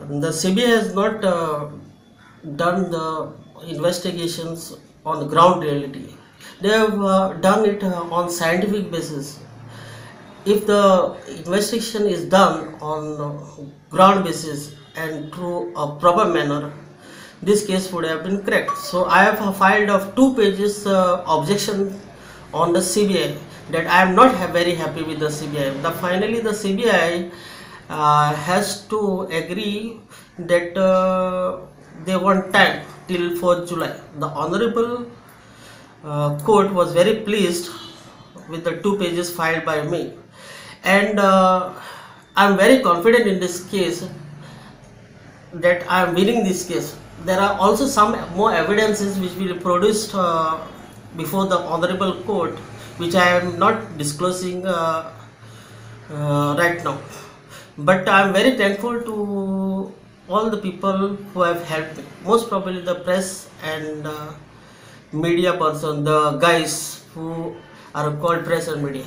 the CBI has not done the investigations on ground reality. They have done it on scientific basis. If the investigation is done on ground basis and through a proper manner, this case would have been cracked. So I have filed of 2 pages objection on the CBI, that I am not very happy with the CBI. Finally the CBI has to agree that they want time till 4th July. The Honorable court was very pleased with the 2 pages filed by me, and I am very confident in this case that I am winning this case. There are also some more evidences which will be produced before the Honorable Court, which I am not disclosing right now. But I am very thankful to all the people who have helped me. Most probably the press and media person, the guys who are called press and media.